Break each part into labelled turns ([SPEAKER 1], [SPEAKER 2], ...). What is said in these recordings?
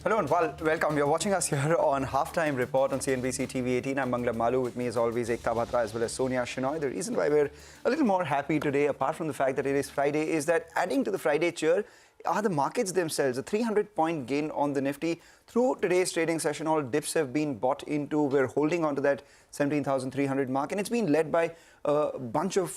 [SPEAKER 1] Hello and welcome. You're watching us here on Halftime Report on CNBC TV 18. I'm Mangla Malu. With me as always Ekta Bhatra as well as Sonia Shenoy. The reason why we're a little more happy today, apart from the fact that it is Friday, is that adding to the Friday cheer are the markets themselves. A 300-point gain on the Nifty. Through today's trading session, all dips have been bought into. We're holding on to that 17,300 mark, and it's been led by a bunch of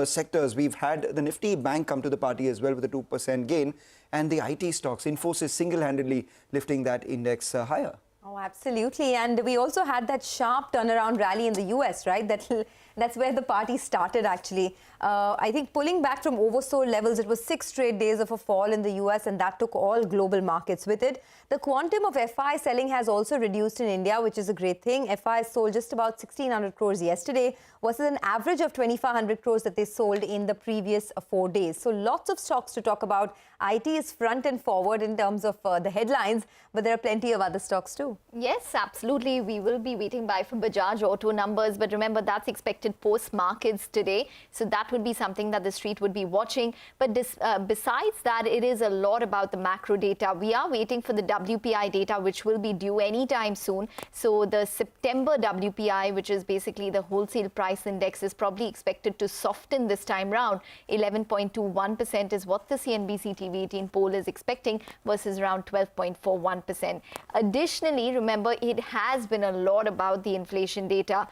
[SPEAKER 1] sectors. We've had the Nifty Bank come to the party as well with a 2% gain, and the IT stocks, Infosys, single-handedly lifting that index higher.
[SPEAKER 2] Oh, absolutely. And we also had that sharp turnaround rally in the US, right? That's where the party started, actually. I think pulling back from oversold levels, it was 6 straight days of a fall in the US, and that took all global markets with it. The quantum of FI selling has also reduced in India, which is a great thing. FI sold just about 1,600 crores yesterday versus an average of 2,500 crores that they sold in the previous 4 days. So lots of stocks to talk about. IT is front and forward in terms of the headlines, but there are plenty of other stocks too.
[SPEAKER 3] Yes, absolutely. We will be waiting by for Bajaj Auto numbers, but remember that's expected post-markets today. So that would be something that the street would be watching. But besides that, it is a lot about the macro data. We are waiting for the WPI data, which will be due anytime soon. So the September WPI, which is basically the wholesale price index, is probably expected to soften this time round. 11.21% is what the CNBC TV 18 poll is expecting versus around 12.41%. Additionally, remember, it has been a lot about the inflation data.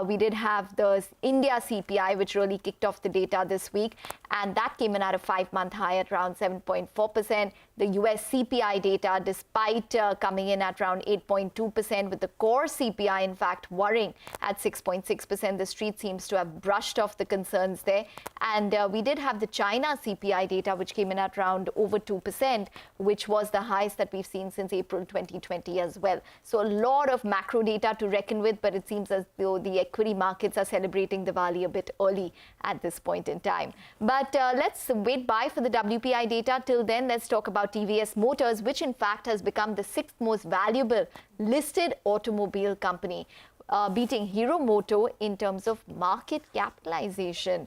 [SPEAKER 3] We did have the India CPI, which really kicked off the data this week, and that came in at a 5-month high at around 7.4%. The US CPI data, despite coming in at around 8.2%, with the core CPI, in fact, worrying at 6.6%. The street seems to have brushed off the concerns there. And we did have the China CPI data, which came in at around over 2%, which was the highest that we've seen since April 2020 as well. So a lot of macro data to reckon with, but it seems as though the equity markets are celebrating Diwali a bit early at this point in time. But let's wait by for the WPI data. Till then, let's talk about TVS Motors, which in fact has become the 6th most valuable listed automobile company, beating Hero Moto in terms of market capitalization.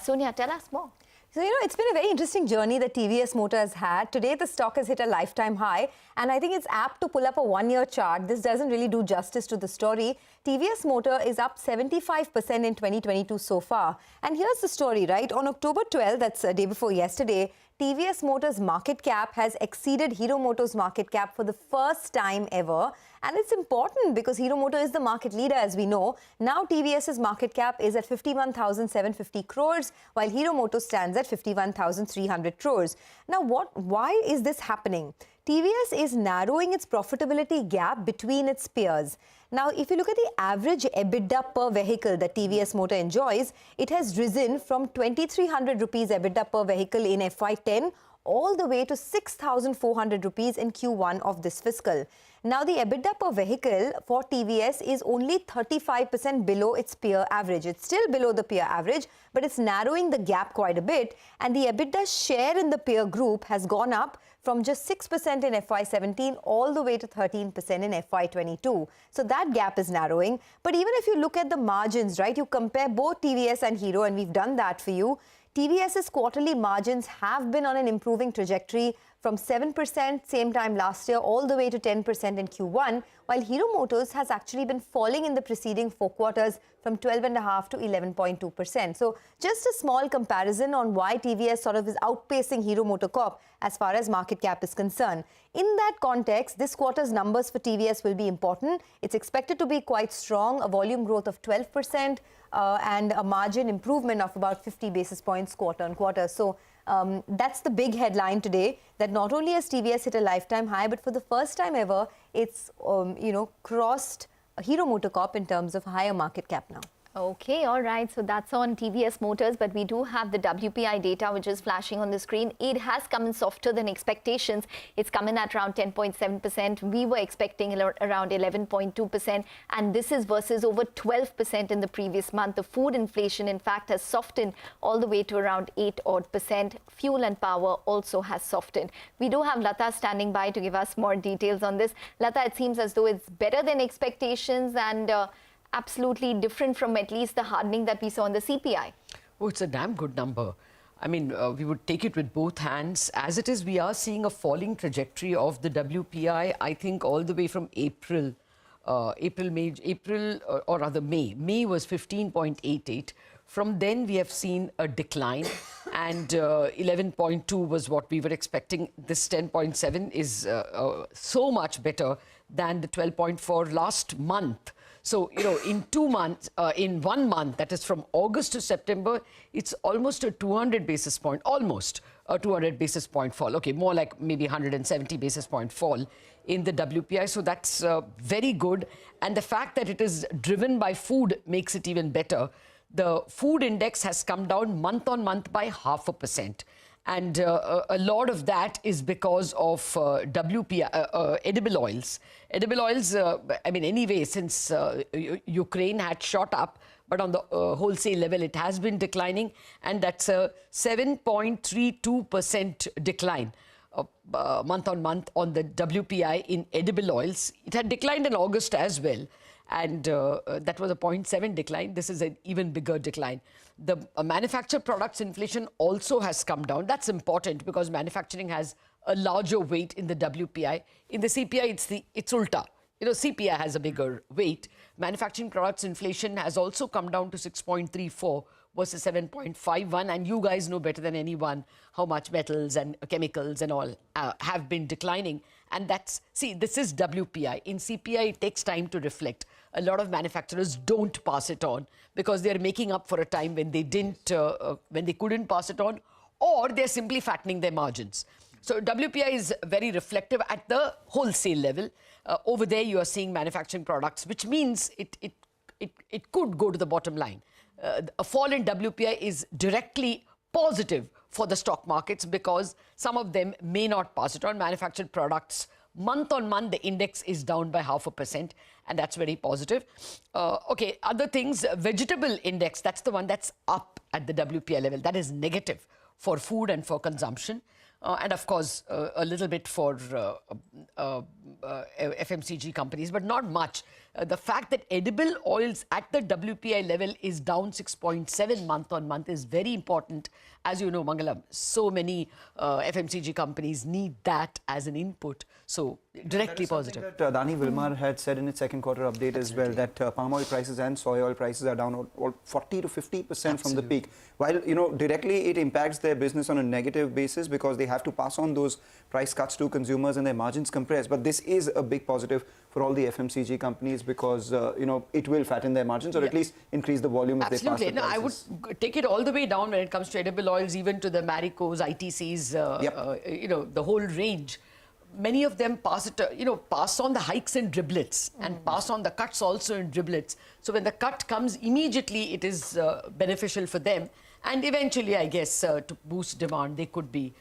[SPEAKER 3] Sonia, tell us more.
[SPEAKER 2] So, it's been a very interesting journey that TVS Motor has had. Today, the stock has hit a lifetime high, and I think it's apt to pull up a one-year chart. This doesn't really do justice to the story. TVS Motor is up 75% in 2022 so far. And here's the story, right? On October 12th, that's a day before yesterday, TVS Motor's market cap has exceeded Hero Moto's market cap for the first time ever. And it's important because Hero Motor is the market leader, as we know. Now TVS's market cap is at 51,750 crores, while Hero Motor stands at 51,300 crores. Now, why is this happening? TVS is narrowing its profitability gap between its peers. Now, if you look at the average EBITDA per vehicle that TVS Motor enjoys, it has risen from 2,300 rupees EBITDA per vehicle in FY10 all the way to 6,400 rupees in Q1 of this fiscal. Now, the EBITDA per vehicle for TVS is only 35% below its peer average. It's still below the peer average, but it's narrowing the gap quite a bit. And the EBITDA share in the peer group has gone up from just 6% in FY17 all the way to 13% in FY22. So that gap is narrowing. But even if you look at the margins, right, you compare both TVS and Hero, and we've done that for you. TVS's quarterly margins have been on an improving trajectory from 7% same time last year all the way to 10% in Q1, while Hero Motors has actually been falling in the preceding 4 quarters from 12.5% to 11.2%. So just a small comparison on why TVS sort of is outpacing Hero MotoCorp as far as market cap is concerned. In that context, this quarter's numbers for TVS will be important. It's expected to be quite strong, a volume growth of 12% and a margin improvement of about 50 basis points quarter on quarter. So that's the big headline today, that not only has TVS hit a lifetime high, but for the first time ever, it's crossed Hero MotoCorp in terms of higher market cap now.
[SPEAKER 3] Okay, all right. So that's on TVS Motors, but we do have the WPI data, which is flashing on the screen. It has come in softer than expectations. It's come in at around 10.7%. We were expecting around 11.2%, and this is versus over 12% in the previous month. The food inflation, in fact, has softened all the way to around 8% odd. Fuel and power also has softened. We do have Lata standing by to give us more details on this. Lata, it seems as though it's better than expectations and absolutely different from at least the hardening that we saw in the CPI.
[SPEAKER 4] Oh, it's a damn good number. I mean, we would take it with both hands. As it is, we are seeing a falling trajectory of the WPI, I think, all the way from April, or rather May. May was 15.88. From then, we have seen a decline, and 11.2 was what we were expecting. This 10.7 is so much better than the 12.4 last month. So, you know, in 2 months, in 1 month, that is from August to September, it's almost a 200 basis point, almost a 200 basis point fall. Okay, more like maybe 170 basis point fall in the WPI. So that's very good. And the fact that it is driven by food makes it even better. The food index has come down month on month by 0.5%. And a lot of that is because of WPI, edible oils. Edible oils, I mean, anyway, since Ukraine had shot up, but on the wholesale level, it has been declining. And that's a 7.32% decline month on month on the WPI in edible oils. It had declined in August as well. And that was a 0.7 decline. This is an even bigger decline. The manufactured products inflation also has come down. That's important because manufacturing has a larger weight in the WPI. In the CPI, it's ulta. You know, CPI has a bigger weight. Manufacturing products inflation has also come down to 6.34 versus 7.51. And you guys know better than anyone how much metals and chemicals and all have been declining. And that's, see, this is WPI. In CPI, it takes time to reflect. A lot of manufacturers don't pass it on because they're making up for a time when they didn't, when they couldn't pass it on, or they're simply fattening their margins. So WPI is very reflective at the wholesale level. Over there, you are seeing manufacturing products, which means it could go to the bottom line. A fall in WPI is directly positive for the stock markets because some of them may not pass it on. Manufactured products, month on month, the index is down by 0.5%, and that's very positive. Okay, other things, vegetable index, that's the one that's up at the WPI level. That is negative for food and for consumption. And of course, a little bit for FMCG companies, but not much. The fact that edible oils at the WPI level is down 6.7 month on month is very important. As you know, Mangalam, so many FMCG companies need that as an input. So directly positive.
[SPEAKER 1] That Dani Wilmar had said in its second quarter update as well, that palm oil prices and soy oil prices are down 40 to 50% from the peak. While, you know, directly it impacts their business on a negative basis because they have to pass on those price cuts to consumers and their margins compress. But this is a big positive for all the FMCG companies because, you know, it will fatten their margins or at least increase the volume if they pass the prices.
[SPEAKER 4] No, I would take it all the way down when it comes to edible oils, even to the Maricos, ITCs, you know, the whole range. Many of them pass on the hikes in driblets and pass on the cuts also in driblets. So when the cut comes, immediately it is beneficial for them. And eventually, I guess, to boost demand, they could be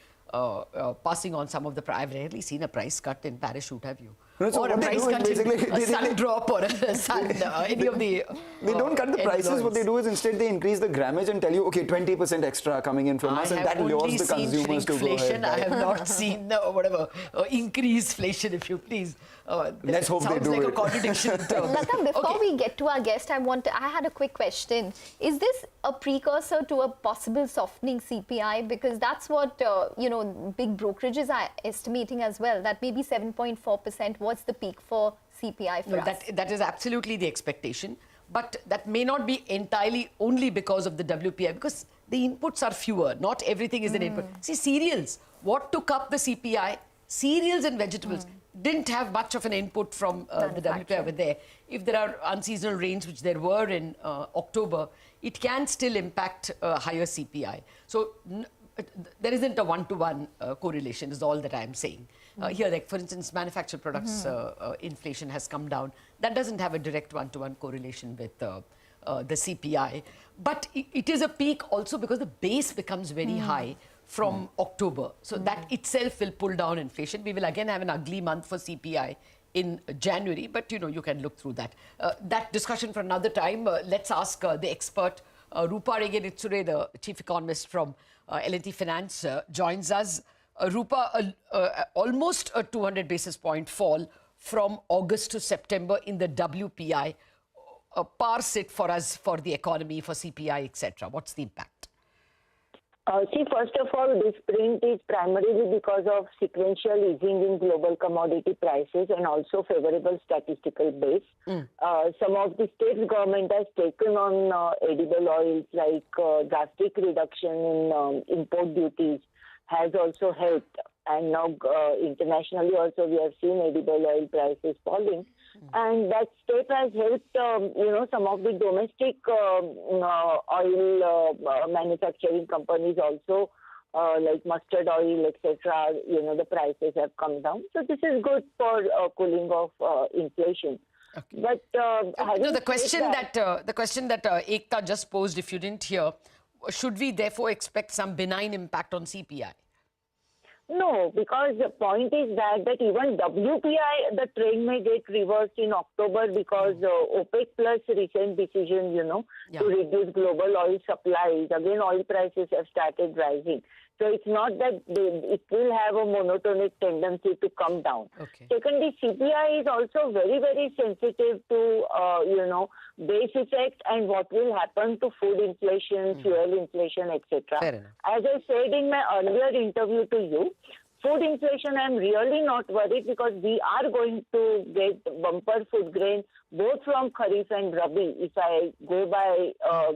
[SPEAKER 4] passing on some of the... I've rarely seen a price cut in Parachute, have you?
[SPEAKER 1] No, so
[SPEAKER 4] or a price cut in a sun drop or a sun, any of the...
[SPEAKER 1] They don't cut the prices. What they do is instead they increase the grammage and tell you, okay, 20% extra coming in from us, and that lures the consumers to go ahead.
[SPEAKER 4] I have not seen increased inflation, if you please.
[SPEAKER 1] Let's hope they do
[SPEAKER 4] sounds like
[SPEAKER 1] it.
[SPEAKER 4] a contradiction in terms.
[SPEAKER 3] Lata, before we get to our guest, I had a quick question. Is this a precursor to a possible softening CPI? Because that's what, you know, big brokerages are estimating as well, that maybe 7.4%. What's the peak for CPI for us?
[SPEAKER 4] That is absolutely the expectation. But that may not be entirely only because of the WPI, because the inputs are fewer. Not everything is an input. See, cereals, what took up the CPI? Cereals and vegetables didn't have much of an input from the WPI over there. If there are unseasonal rains, which there were in October, it can still impact higher CPI. So there isn't a one-to-one correlation, is all that I'm saying. Here, like, for instance, manufactured products inflation has come down. That doesn't have a direct one-to-one correlation with the CPI. But it is a peak also because the base becomes very high from October. So that itself will pull down inflation. We will again have an ugly month for CPI in January, but, you know, you can look through that. That discussion for another time. Let's ask the expert, Rupa Regenitsure, the chief economist from L&T Finance, joins us. Rupa, almost a 200 basis point fall from August to September in the WPI. Parse it for us, for the economy, for CPI, etc. What's the impact?
[SPEAKER 5] See, first of all, this print is primarily because of sequential easing in global commodity prices and also favorable statistical base. Some of the state government has taken on edible oils, like drastic reduction in import duties has also helped. And now internationally also we have seen edible oil prices falling. And that step has helped, some of the domestic oil manufacturing companies also, like mustard oil, etc. The prices have come down. So this is good for cooling off inflation.
[SPEAKER 4] Okay.
[SPEAKER 5] But
[SPEAKER 4] the question that Ekta just posed, if you didn't hear, should we therefore expect some benign impact on CPI?
[SPEAKER 5] No, because the point is that even WPI, the trend may get reversed in October because OPEC plus recent decision, to reduce global oil supplies. Again, oil prices have started rising. So it's not that it will have a monotonic tendency to come down.
[SPEAKER 4] Okay.
[SPEAKER 5] Secondly, CPI is also very, very sensitive to, base effect and what will happen to food inflation, fuel inflation, etc.
[SPEAKER 4] Fair enough.
[SPEAKER 5] As I said in my earlier interview to you, food inflation, I'm really not worried because we are going to get bumper food grain both from Kharif and Rabi if I go by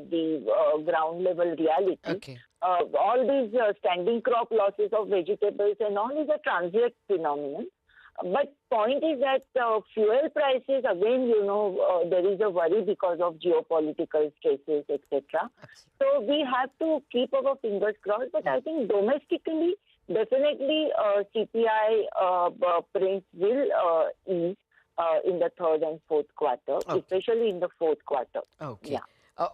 [SPEAKER 5] the ground level reality.
[SPEAKER 4] Okay.
[SPEAKER 5] All these standing crop losses of vegetables and all is a transient phenomenon. But point is that fuel prices, again, there is a worry because of geopolitical stresses, etc. So we have to keep our fingers crossed. But I think domestically, definitely CPI prints will ease in the third and fourth quarter, especially in the fourth quarter.
[SPEAKER 4] Okay.
[SPEAKER 5] Yeah.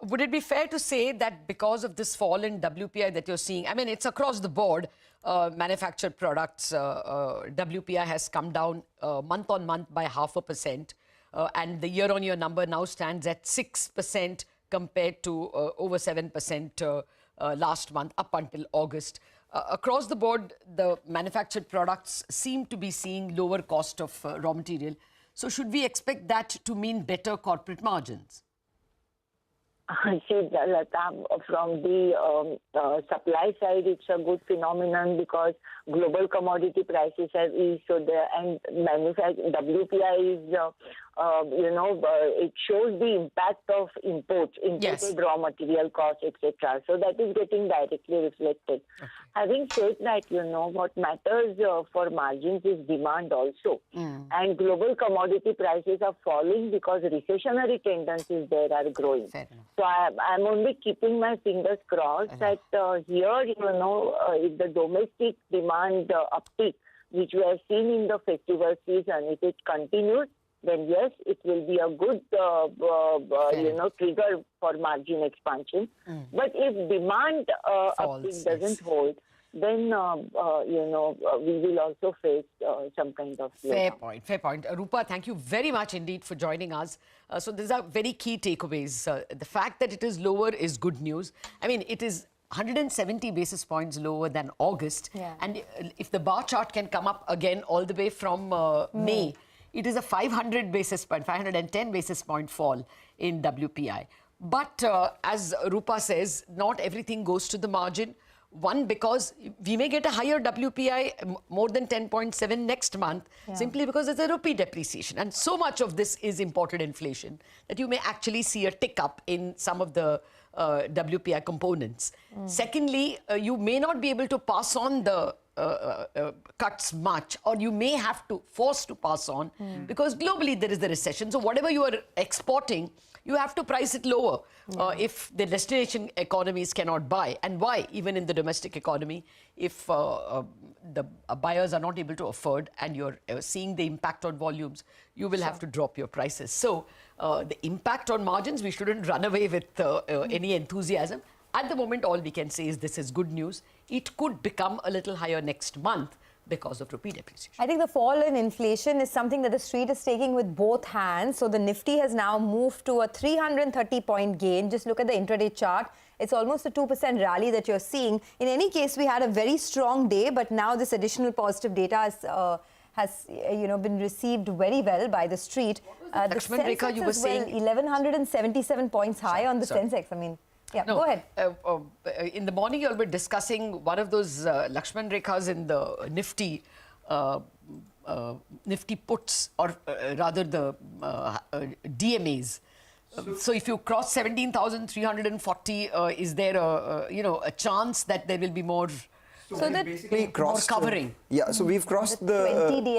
[SPEAKER 4] Would it be fair to say that because of this fall in WPI that you're seeing, I mean, it's across the board, manufactured products, WPI has come down month on month by 0.5%, and the year-on-year number now stands at 6% compared to over 7% last month up until August. Across the board, the manufactured products seem to be seeing lower cost of raw material. So should we expect that to mean better corporate margins?
[SPEAKER 5] See, Lata, from the supply side, it's a good phenomenon because global commodity prices have eased. So and WPI is, it shows the impact of imported raw material costs, etc. So that is getting directly reflected. Okay. Having said that, what matters for margins is demand also. And global commodity prices are falling because recessionary tendencies there are growing. So I'm only keeping my fingers crossed that here, if the domestic demand uptick, which we have seen in the festival season, if it continues, then yes, it will be a good, trigger for margin expansion. But if demand uptick doesn't hold, then, we will also face some kind of
[SPEAKER 4] Fair point. Rupa, thank you very much indeed for joining us. So these are very key takeaways. The fact that it is lower is good news. I mean, it is 170 basis points lower than August. Yeah. And if the bar chart can come up again all the way from May, it is a 510 basis point fall in WPI. But as Rupa says, not everything goes to the margin. One, because we may get a higher WPI, more than 10.7 next month, simply because there's a rupee depreciation. And so much of this is imported inflation that you may actually see a tick up in some of the WPI components. Secondly, you may not be able to pass on the cuts much, or you may have to force to pass on because globally there is the recession. So whatever you are exporting, you have to price it lower if the destination economies cannot buy. And why? Even in the domestic economy, if the buyers are not able to afford and you're seeing the impact on volumes, you will have to drop your prices. So the impact on margins, we shouldn't run away with any enthusiasm. At the moment, all we can say is this is good news. It could become a little higher next month because of rupee depreciation.
[SPEAKER 2] I think the fall in inflation is something that the street is taking with both hands. So the Nifty has now moved to a 330-point gain. Just look at the intraday chart. It's almost a 2% rally that you're seeing. In any case, we had a very strong day, but now this additional positive data has been received very well by the street. The Sensex
[SPEAKER 4] you were
[SPEAKER 2] as well,
[SPEAKER 4] saying
[SPEAKER 2] 1,177 points high on the Sensex. I mean, Yeah,
[SPEAKER 4] No,
[SPEAKER 2] go ahead.
[SPEAKER 4] In the morning, you'll be discussing one of those Lakshman Rekhas in the Nifty, Nifty puts, or rather the DMAs. So if you cross 17,340, is there a chance that there will be more?
[SPEAKER 2] So that
[SPEAKER 1] basically crossed
[SPEAKER 4] covering.
[SPEAKER 1] Yeah, so we've crossed the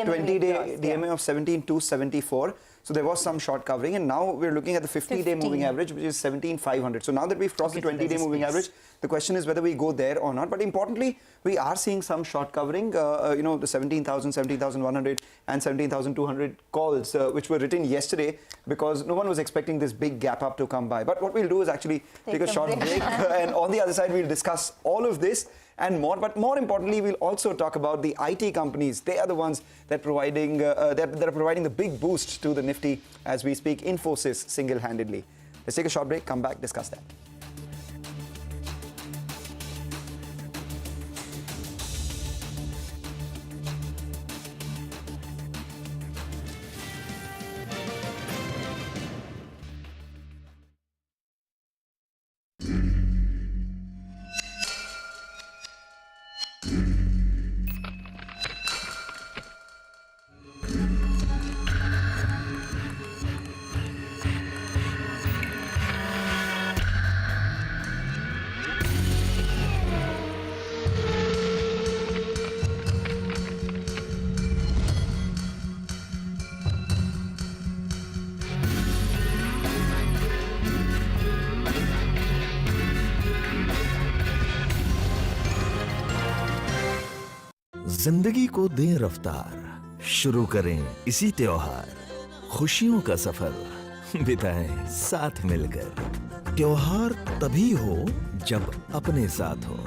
[SPEAKER 2] 20-day
[SPEAKER 1] DMA of 17,274. So there was some short covering, and now we're looking at the 50-day moving average, which is 17,500. So now that we've crossed the 20-day moving average, the question is whether we go there or not. But importantly, we are seeing some short covering. The 17,000, 17,100 and 17,200 calls, which were written yesterday because no one was expecting this big gap up to come by. But what we'll do is actually take a short break, and on the other side, we'll discuss all of this and more. But more importantly, we'll also talk about the IT companies. They are the ones that are providing the big boost to the Nifty as we speak. Infosys single-handedly. Let's take a short break, come back, discuss that.
[SPEAKER 6] जिंदगी को दें रफ्तार, शुरू करें इसी त्योहार, खुशियों का सफर बिताएं साथ मिलकर। त्योहार तभी हो जब अपने साथ हो।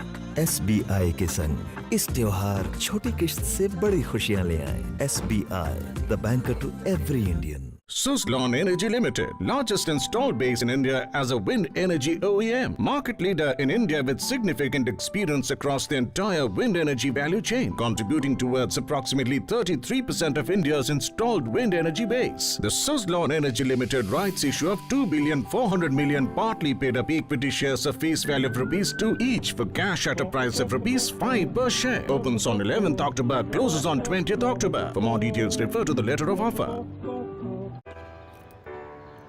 [SPEAKER 6] SBI के संग इस त्योहार छोटी किश्त से बड़ी खुशियां ले आएं। SBI, the banker to every Indian.
[SPEAKER 7] Suzlon Energy Limited, largest installed base in India as a wind energy OEM, market leader in India with significant experience across the entire wind energy value chain, contributing towards approximately 33% of India's installed wind energy base. The Suzlon Energy Limited rights issue of 2,400,000,000 partly paid up equity shares of face value of ₹2 each for cash at a price of ₹5 per share. Opens on 11th October, closes on 20th October. For more details, refer to the letter of offer.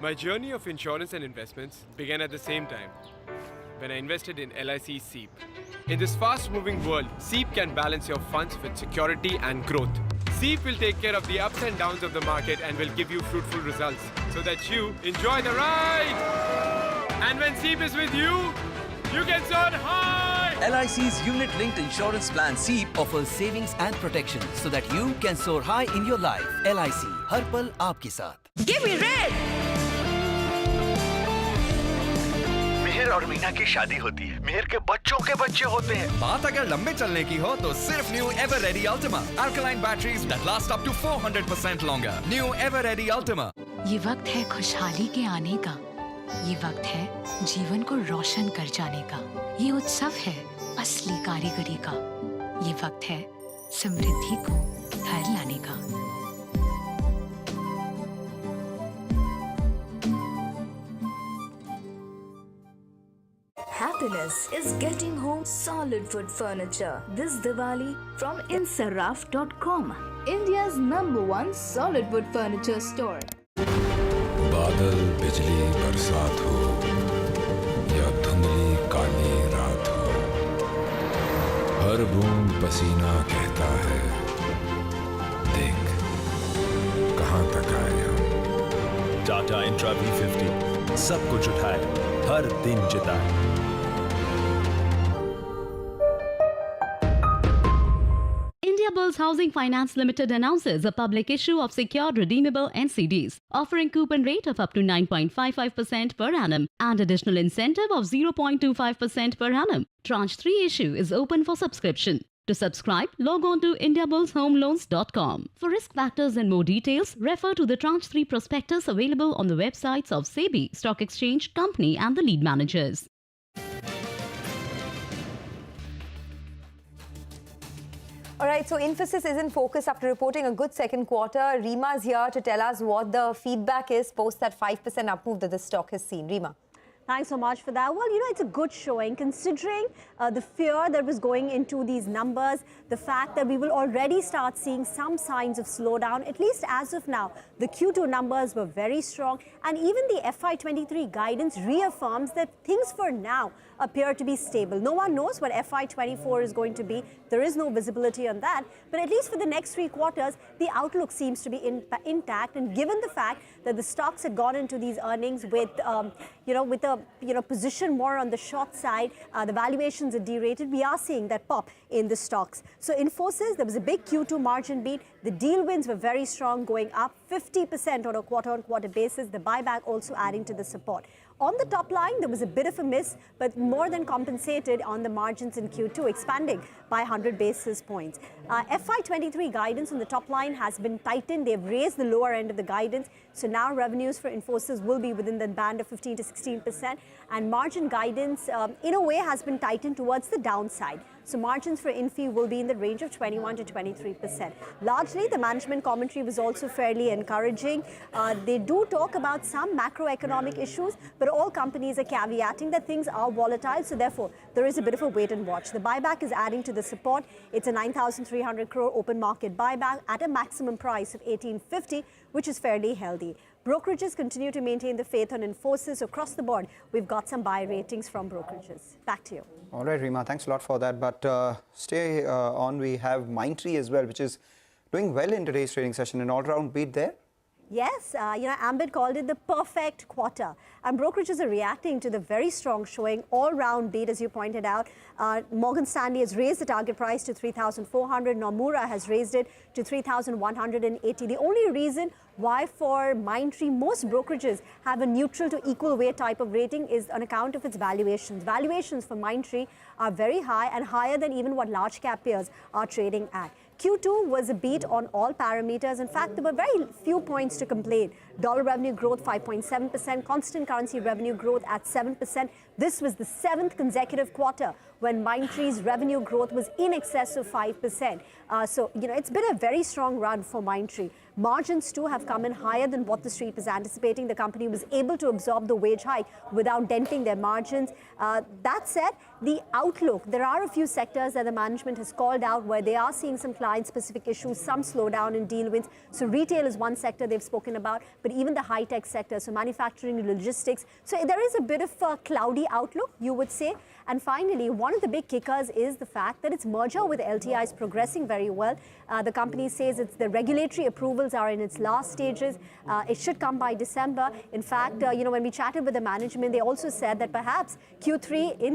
[SPEAKER 8] My journey of insurance and investments began at the same time, when I invested in LIC SEEP. In this fast-moving world, SEEP can balance your funds with security and growth. SEEP will take care of the ups and downs of the market and will give you fruitful results so that you enjoy the ride. And when SEEP is with you, you can soar high!
[SPEAKER 9] LIC's unit-linked insurance plan SEEP offers savings and protection so that you can soar high in your life. LIC, हर पल आपके साथ.
[SPEAKER 10] Give me red!
[SPEAKER 6] Mihir और मीना की शादी होती है, मिहिर के बच्चों के बच्चे होते हैं।
[SPEAKER 11] बात अगर लंबे चलने की हो तो सिर्फ new Eveready Ultima, alkaline batteries that last up to 400% longer. New ever ready Ultima.
[SPEAKER 10] ये वक्त है खुशहाली के आने का, ये वक्त है जीवन को रोशन कर जाने का, ये उत्सव है असली कारीगरी का, ये वक्त है समृद्धि को घर लाने का।
[SPEAKER 12] Happiness is getting home solid wood furniture this Diwali from insaraf.com, India's #1 solid wood furniture store.
[SPEAKER 13] बादल बिजली बरसात हो या धुंधली काली रात हो, हर बूंद पसीना कहता है, देख कहां तक आए हम।
[SPEAKER 14] टाटा इंट्रा V50 सब कुछ उठाए, हर दिन जिताए।
[SPEAKER 15] Indiabulls Housing Finance Limited announces a public issue of secured redeemable NCDs, offering coupon rate of up to 9.55% per annum and additional incentive of 0.25% per annum. Tranche 3 issue is open for subscription. To subscribe, log on to indiabullshomeloans.com. For risk factors and more details, refer to the Tranche 3 prospectus available on the websites of SEBI, Stock Exchange, Company and the lead managers.
[SPEAKER 2] All right, so Infosys is in focus after reporting a good second quarter. Reema's here to tell us what the feedback is post that 5% up move that the stock has seen. Reema.
[SPEAKER 16] Thanks so much for that. Well, it's a good showing considering the fear that was going into these numbers, the fact that we will already start seeing some signs of slowdown, at least as of now. The Q2 numbers were very strong, and even the FY23 guidance reaffirms that things for now appear to be stable. No one knows what FY24 is going to be. There is no visibility on that, but at least for the next 3 quarters, the outlook seems to be intact. And given the fact that the stocks had gone into these earnings with a position more on the short side, the valuations are derated. We are seeing that pop in the stocks. So Infosys, there was a big Q2 margin beat. The deal wins were very strong, going up 50% on a quarter-on-quarter basis. The buyback also adding to the support. On the top line, there was a bit of a miss, but more than compensated on the margins in Q2, expanding by 100 basis points. FY23 guidance on the top line has been tightened. They've raised the lower end of the guidance. So now revenues for Infosys will be within the band of 15 to 16%. And margin guidance, in a way, has been tightened towards the downside. So margins for Infi will be in the range of 21 to 23%. Largely, the management commentary was also fairly encouraging. They do talk about some macroeconomic issues, but all companies are caveating that things are volatile. So therefore, there is a bit of a wait and watch. The buyback is adding to the support. It's a 9,300 crore open market buyback at a maximum price of 1850, which is fairly healthy. Brokerages continue to maintain the faith on Infosys. Across the board, we've got some buy ratings from brokerages. Back to you.
[SPEAKER 1] All right, Rima, thanks a lot for that. But stay on. We have Mindtree as well, which is doing well in today's trading session. An all-round beat there.
[SPEAKER 16] Yes, Ambit called it the perfect quarter. And brokerages are reacting to the very strong showing, all-round beat, as you pointed out. Morgan Stanley has raised the target price to 3,400. Nomura has raised it to 3,180. The only reason why for Mindtree, most brokerages have a neutral to equal weight type of rating is on account of its valuations. Valuations for Mindtree are very high and higher than even what large cap peers are trading at. Q2 was a beat on all parameters. In fact, there were very few points to complain. Dollar revenue growth 5.7%, constant currency revenue growth at 7%. This was the 7th consecutive quarter when Mindtree's revenue growth was in excess of 5%. So, it's been a very strong run for Mindtree. Margins too have come in higher than what the street was anticipating. The company was able to absorb the wage hike without denting their margins. That said, the outlook, there are a few sectors that the management has called out where they are seeing some client-specific issues, some slowdown in deal wins. So retail is one sector they've spoken about, but even the high-tech sector, so manufacturing and logistics. So there is a bit of a cloudy outlook, you would say. And finally, one of the big kickers is the fact that its merger with LTI is progressing very well. The company says the regulatory approvals are in its last stages. It should come by December. In fact, when we chatted with the management, they also said that perhaps in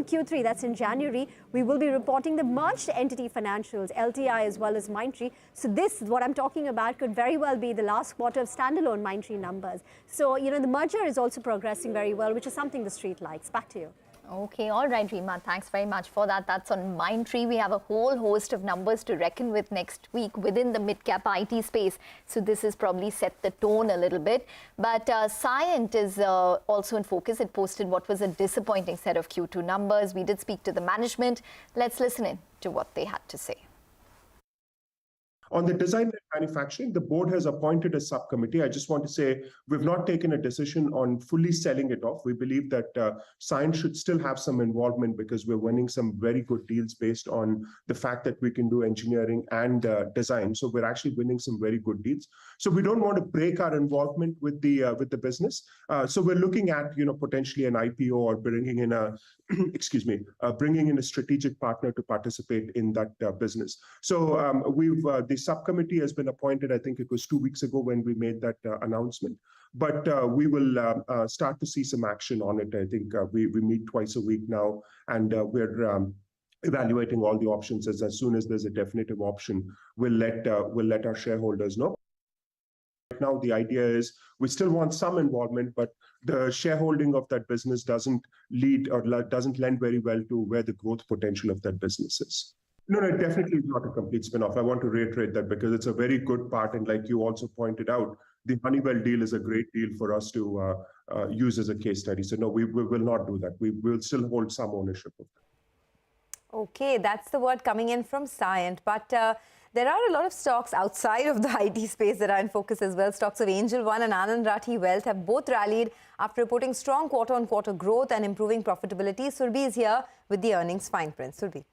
[SPEAKER 16] Q3, that's in January, we will be reporting the merged entity financials, LTI as well as Mindtree. So this, what I'm talking about, could very well be the last quarter of standalone Mindtree numbers. So, the merger is also progressing very well, which is something the street likes. Back to you.
[SPEAKER 3] Okay, all right, Rima, thanks very much for that. That's on Mindtree. We have a whole host of numbers to reckon with next week within the mid-cap IT space. So this has probably set the tone a little bit. But Cyient is also in focus. It posted what was a disappointing set of Q2 numbers. We did speak to the management. Let's listen in to what they had to say.
[SPEAKER 17] On the design and manufacturing, the board has appointed a subcommittee. I just want to say we've not taken a decision on fully selling it off. We believe that Cyient should still have some involvement because we're winning some very good deals based on the fact that we can do engineering and design. So we're actually winning some very good deals. So we don't want to break our involvement with the business. So we're looking at potentially an IPO or bringing in a bringing in a strategic partner to participate in that business. So the subcommittee has been appointed. I think it was 2 weeks ago when we made that announcement. But we will start to see some action on it. I think we meet twice a week now, and we're evaluating all the options. As soon as there's a definitive option, we'll let our shareholders know. Right now, the idea is we still want some involvement, but the shareholding of that business doesn't lend very well to where the growth potential of that business is. No, it definitely is not a complete spin-off. I want to reiterate that because it's a very good part. And like you also pointed out, the Honeywell deal is a great deal for us to use as a case study. So no, we will not do that. We will still hold some ownership of that.
[SPEAKER 2] Okay, that's the word coming in from Cyient. But There are a lot of stocks outside of the IT space that are in focus as well. Stocks of Angel One and Anand Rathi Wealth have both rallied after reporting strong quarter-on-quarter growth and improving profitability. Surbhi is here with the earnings fine print. Surbhi.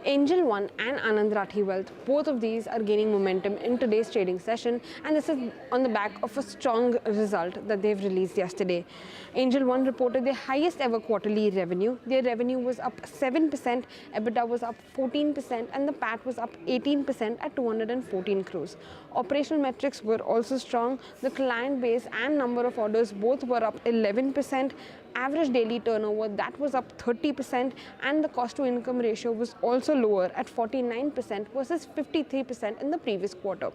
[SPEAKER 18] Angel One and Anand Rathi Wealth, both of these are gaining momentum in today's trading session, and this is on the back of a strong result that they've released yesterday. Angel One reported their highest ever quarterly revenue. Their revenue was up 7%, EBITDA was up 14%, and the PAT was up 18% at 214 crores. Operational metrics were also strong. The client base and number of orders both were up 11%. Average daily turnover, that was up 30%, and the cost to income ratio was also lower at 49% versus 53% in the previous quarter.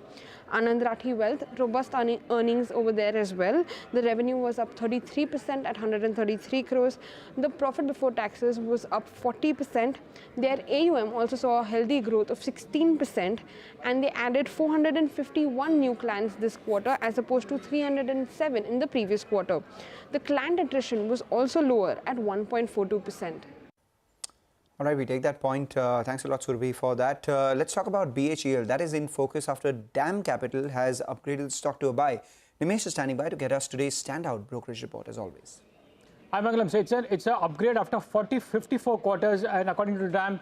[SPEAKER 18] Anand Rathi Wealth, robust earnings over there as well. The revenue was up 33% at 133 crores. The profit before taxes was up 40%. Their AUM also saw a healthy growth of 16%, and they added 451 new clients this quarter as opposed to 307 in the previous quarter. The client attrition was also lower at 1.42%.
[SPEAKER 1] All right, we take that point. Thanks a lot, Surbhi, for that. Let's talk about BHEL. That is in focus after DAM Capital has upgraded the stock to a buy. Nimesh is standing by to get us today's standout brokerage report, as always.
[SPEAKER 19] Hi, Mangalam. So it's an upgrade after 54 quarters, and according to DAM,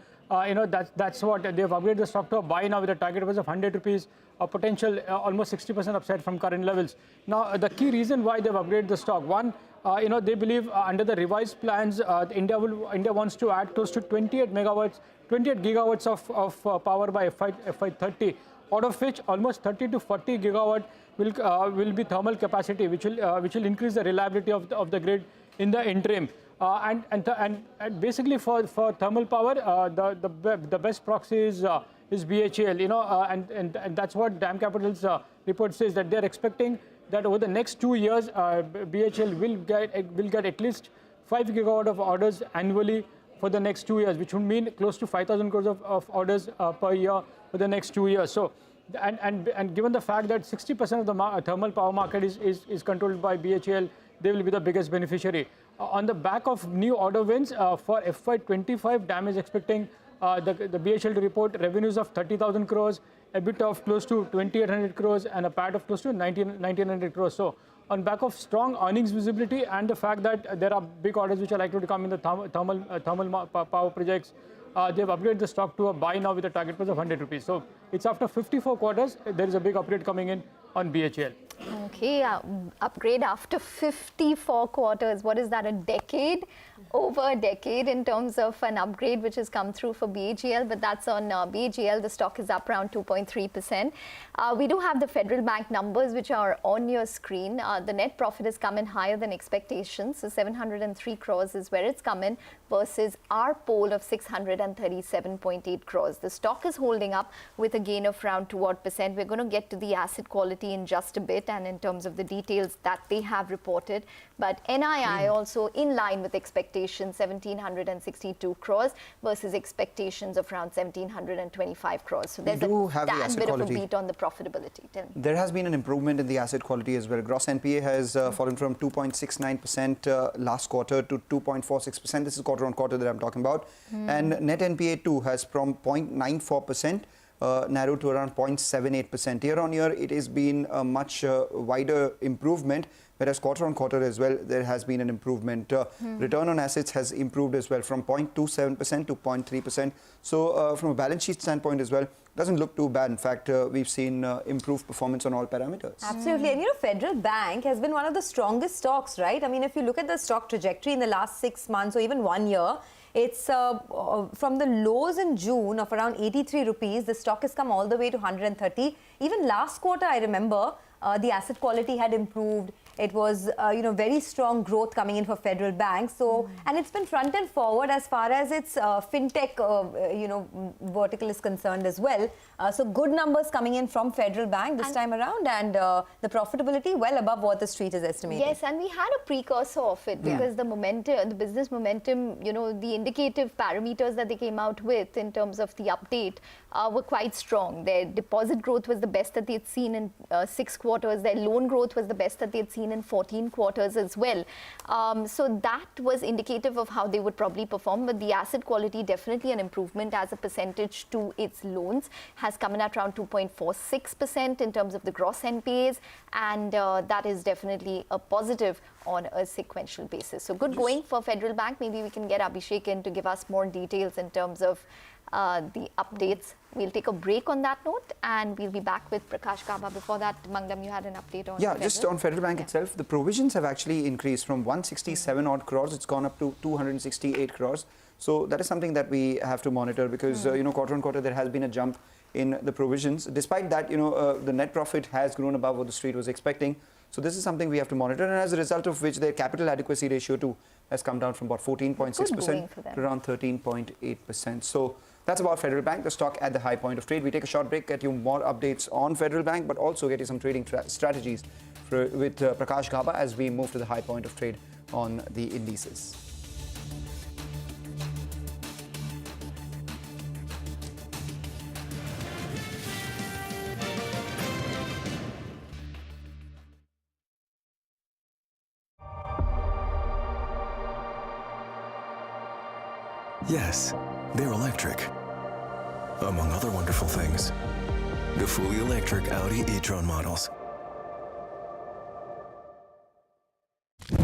[SPEAKER 19] that's what they've upgraded the stock to a buy now with a target price of 100 rupees, a potential almost 60% upside from current levels. Now, the key reason why they've upgraded the stock, one, they believe under the revised plans, India wants to add close to 28 gigawatts of power by FY30, out of which almost 30 to 40 gigawatt will be thermal capacity, which will increase the reliability of the grid in the interim. And basically for thermal power, the best proxy is BHEL, and that's what DAM Capital's report says, that they're expecting that over the next 2 years, BHEL will get at least 5 gigawatt of orders annually for the next 2 years, which would mean close to 5,000 crores of orders per year for the next 2 years. So, and given the fact that 60% of the thermal power market is controlled by BHEL, they will be the biggest beneficiary. On the back of new order wins for FY25, DAM is expecting the BHEL to report revenues of 30,000 crores, EBITDA of close to 2,800 crores, and a PAT of close to 1,900 crores. So, on back of strong earnings visibility and the fact that there are big orders which are likely to come in the thermal power projects, they've upgraded the stock to a buy now with a target price of 100 rupees. So, it's after 54 quarters, there is a big upgrade coming in on BHEL.
[SPEAKER 3] Okay, upgrade after 54 quarters. What is that, a decade? Over a decade in terms of an upgrade which has come through for BHEL, but that's on BHEL. The stock is up around 2.3%. We do have the Federal Bank numbers which are on your screen. The net profit has come in higher than expectations. So 703 crores is where it's come in versus our poll of 637.8 crores. The stock is holding up with a gain of around 2%. We're going to get to the asset quality in just a bit and in terms of the details that they have reported. But NII also in line with expectations, 1,762 crores versus expectations of around 1,725 crores. So there's a tad bit of a beat on the profitability.
[SPEAKER 1] There has been an improvement in the asset quality as well. Gross NPA has fallen from 2.69% last quarter to 2.46%. This is quarter on quarter that I'm talking about. And net NPA too has from 0.94% narrowed to around 0.78%. Year on year, it has been a much wider improvement, whereas quarter on quarter as well, there has been an improvement. Return on assets has improved as well from 0.27% to 0.3%. So from a balance sheet standpoint as well, doesn't look too bad. In fact, we've seen improved performance on all parameters.
[SPEAKER 2] Absolutely. And Federal Bank has been one of the strongest stocks, right? I mean, if you look at the stock trajectory in the last 6 months or even 1 year, it's from the lows in June of around 83 rupees, the stock has come all the way to 130. Even last quarter, I remember, the asset quality had improved. It was, very strong growth coming in for Federal Bank. So, and it's been front and forward as far as its fintech, vertical is concerned as well. So good numbers coming in from Federal Bank this time around, and the profitability well above what the street is estimating.
[SPEAKER 3] Yes, and we had a precursor of it because the momentum, the business momentum, the indicative parameters that they came out with in terms of the update were quite strong. Their deposit growth was the best that they had seen in 6 quarters. Their loan growth was the best that they had seen been in 14 quarters as well. So that was indicative of how they would probably perform. But the asset quality, definitely an improvement as a percentage to its loans, has come in at around 2.46% in terms of the gross NPAs. And that is definitely a positive on a sequential basis. So good going for Federal Bank. Maybe we can get Abhishek in to give us more details in terms of the updates. We'll take a break on that note and we'll be back with Prakash Gaba. Before that, Mangdam, you had an update on Federal?
[SPEAKER 1] Just on Federal Bank itself, the provisions have actually increased from 167 odd crores, it's gone up to 268 crores. So that is something that we have to monitor because, quarter on quarter there has been a jump in the provisions. Despite that, the net profit has grown above what the street was expecting. So this is something we have to monitor, and as a result of which their capital adequacy ratio too has come down from about 14.6% to around 13.8%. So that's about Federal Bank, the stock at the high point of trade. We take a short break, get you more updates on Federal Bank, but also get you some trading strategies with Prakash Gaba as we move to the high point of trade on the indices.
[SPEAKER 20] Yes, they're electric. Among other wonderful things, the fully electric Audi e-tron models.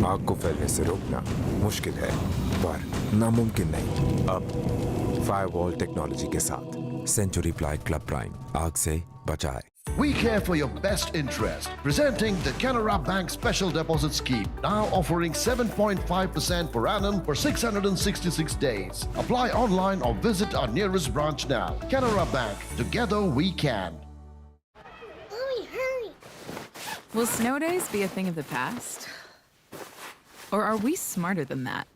[SPEAKER 13] आग को फैलने से रोकना मुश्किल है, पर नामुमकिन नहीं। अब फायरवॉल टेक्नोलॉजी के साथ सेंचुरी प्लाई क्लब प्राइम आग से बचाए।
[SPEAKER 21] We care for your best interest. Presenting the Canara Bank Special Deposit Scheme, now offering 7.5% per annum for 666 days. Apply online or visit our nearest branch now. Canara Bank, together we can.
[SPEAKER 22] Mommy, hurry! Will snow days be a thing of the past? Or are we smarter than that?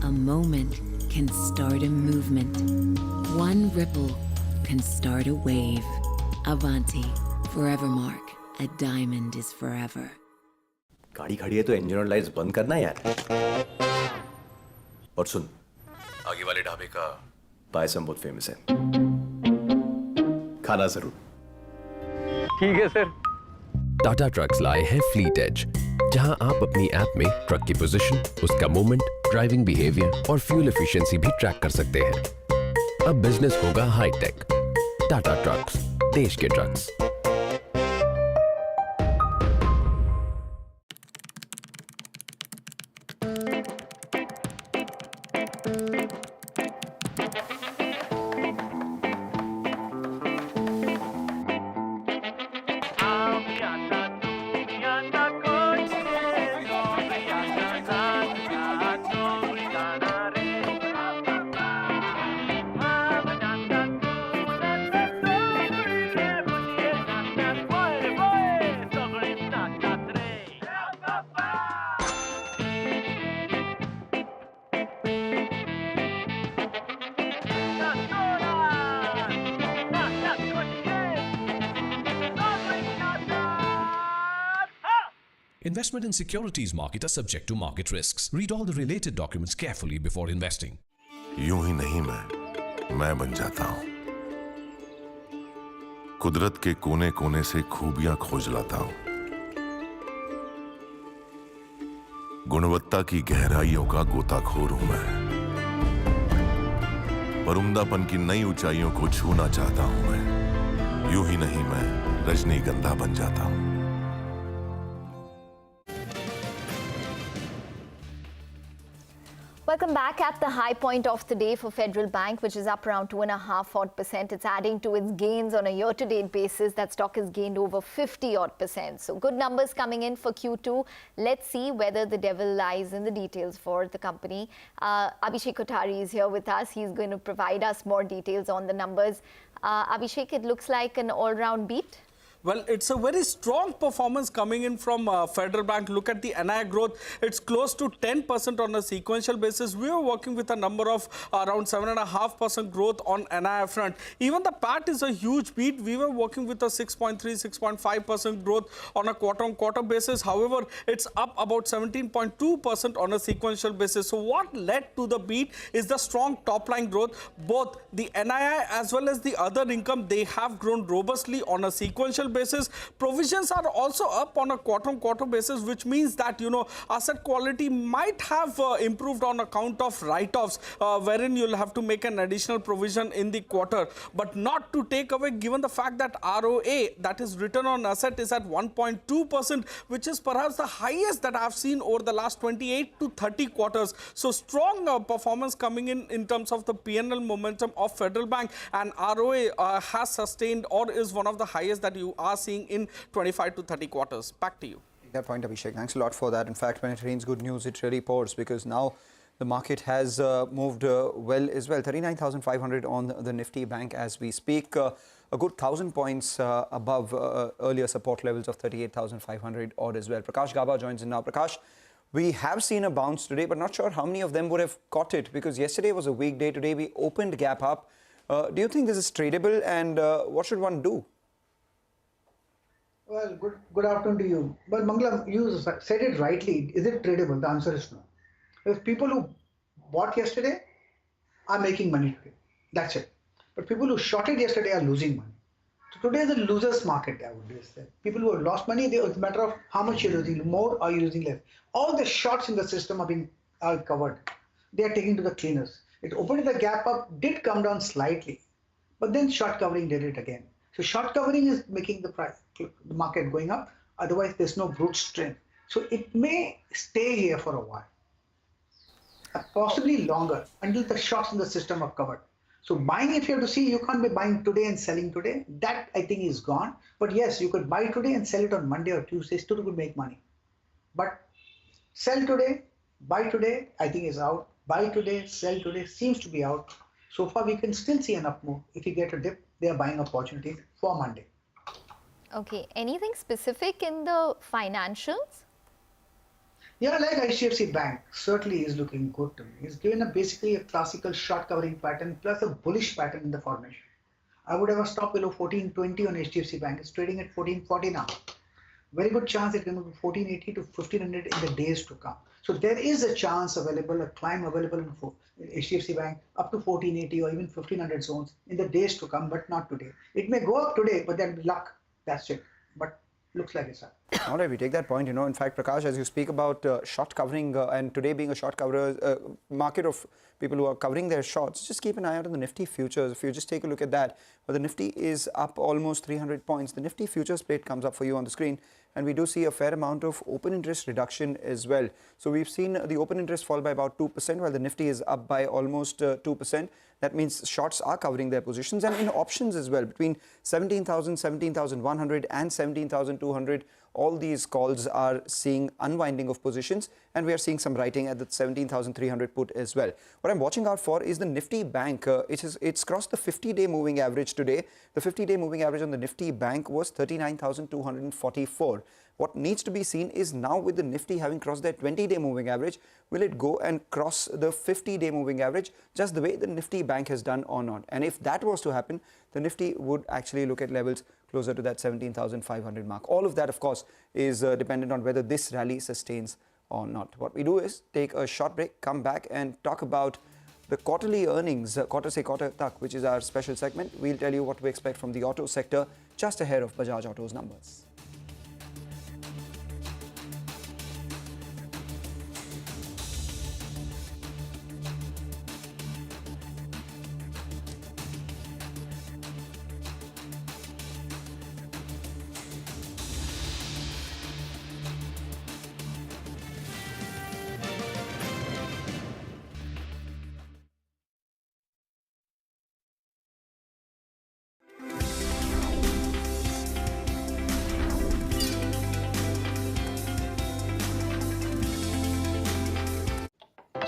[SPEAKER 23] A moment can start a movement. One ripple can start a wave. Avanti, Forevermark. A diamond is forever.
[SPEAKER 14] गाड़ी खड़ी है तो engine और lights बंद करना है यार। और सुन, आगे वाले ढाबे का पायसम बहुत फेमस है, खाना जरूर।
[SPEAKER 24] ठीक है सर। टाटा ट्रक्स लाए हैं फ्लीट एज, जहां आप अपनी ऐप में ट्रक की पोजीशन, उसका मूवमेंट, ड्राइविंग बिहेवियर और फ्यूल एफिशिएंसी भी ट्रैक कर सकते हैं। अब बिजनेस होगा हाई टेक। टाटा ट्रक्स, देश के trucks.
[SPEAKER 25] Investment in securities market are subject to market risks. Read all the related documents carefully before investing.
[SPEAKER 26] यूं ही नहीं मैं बन जाता हूं। कुदरत के कोने कोने से खूबियां खोज लाता हूं। गुणवत्ता की गहराइयों का गोताखोर हूं मैं। पर की नई ऊंचाइयों को छूना चाहता हूं मैं। यूं ही नहीं मैं रजनीगंधा बन जाता हूं।
[SPEAKER 3] Welcome back at the high point of the day for Federal Bank, which is up around 2.5% odd. It's adding to its gains on a year-to-date basis. That stock has gained over 50 odd%. So good numbers coming in for Q2. Let's see whether the devil lies in the details for the company. Abhishek Kothari is here with us. He's going to provide us more details on the numbers. Abhishek, it looks like an all-round beat.
[SPEAKER 4] Well, it's a very strong performance coming in from Federal Bank. Look at the NII growth. It's close to 10% on a sequential basis. We are working with a number of around 7.5% growth on NII front. Even the PAT is a huge beat. We were working with a 6.3, 6.5% growth on a quarter-on-quarter basis. However, it's up about 17.2% on a sequential basis. So what led to the beat is the strong top-line growth. Both the NII as well as the other income, they have grown robustly on a sequential basis. Provisions are also up on a quarter-on-quarter basis, which means that, you know, asset quality might have improved on account of write-offs, wherein you'll have to make an additional provision in the quarter. But not to take away, given the fact that ROA, that is return on asset, is at 1.2%, which is perhaps the highest that I've seen over the last 28 to 30 quarters. So strong performance coming in terms of the PNL momentum of Federal Bank, and ROA has sustained or is one of the highest that you are seeing in 25 to 30 quarters. Back to you.
[SPEAKER 1] That point, Abhishek. Thanks a lot for that. In fact, when it rains good news, it really pours, because now the market has moved well as well. 39,500 on the Nifty Bank as we speak. A good 1,000 points above earlier support levels of 38,500 odd as well. Prakash Gaba joins in now. Prakash, we have seen a bounce today, but not sure how many of them would have caught it, because yesterday was a weak day. Today we opened gap up. Do you think this is tradable, and what should one do?
[SPEAKER 5] Well, good afternoon to you. Well, Mangalam, you said it rightly. Is it tradable? The answer is no. If people who bought yesterday are making money today, that's it. But people who shorted yesterday are losing money. So today is a loser's market, I would say. People who have lost money, it's a matter of how much you're losing, more or you're losing less. All the shorts in the system are covered. They are taken to the cleaners. It opened the gap up, did come down slightly, but then short covering did it again. So short covering is making the market going up. Otherwise, there's no brute strength. So it may stay here for a while, possibly longer, until the shorts in the system are covered. So buying, if you have to see, you can't be buying today and selling today. That, I think, is gone. But yes, you could buy today and sell it on Monday or Tuesday. Still could make money. But sell today, buy today, I think is out. Buy today, sell today seems to be out. So far, we can still see an up move. If you get a dip, they are buying opportunity for Monday.
[SPEAKER 3] Okay. Anything specific in the financials?
[SPEAKER 5] Yeah, like Hdfc Bank certainly is looking good to me. It's given basically a classical short covering pattern plus a bullish pattern in the formation. I would have a stop below 1420 on Hdfc Bank. It's trading at 1440 now. Very good chance it can move to 1480 to 1500 in the days to come. So there is a chance available, a climb available in Hdfc Bank up to 1480 or even 1500 zones in the days to come, but not today. It may go up today, but then luck, that's it. But looks like it's up.
[SPEAKER 1] All right, we take that point. You know, in fact, Prakash, as you speak about short covering and today being a short cover market of people who are covering their shorts, just keep an eye out on the Nifty futures. If you just take a look at that, well, the Nifty is up almost 300 points. The Nifty futures plate comes up for you on the screen, and we do see a fair amount of open interest reduction as well. So we've seen the open interest fall by about 2%, while the Nifty is up by almost 2%. That means shorts are covering their positions, and in options as well, between 17,000, 17,100 and 17,200, all these calls are seeing unwinding of positions, and we are seeing some writing at the 17,300 put as well. What I'm watching out for is the Nifty Bank. It's crossed the 50-day moving average today. The 50-day moving average on the Nifty Bank was 39,244. What needs to be seen is now, with the Nifty having crossed their 20-day moving average, will it go and cross the 50-day moving average just the way the Nifty Bank has done or not? And if that was to happen, the Nifty would actually look at levels closer to that 17,500 mark. All of that, of course, is dependent on whether this rally sustains or not. What we do is take a short break, come back and talk about the quarterly earnings, quarter se quarter tak, which is our special segment. We'll tell you what we expect from the auto sector just ahead of Bajaj Auto's numbers.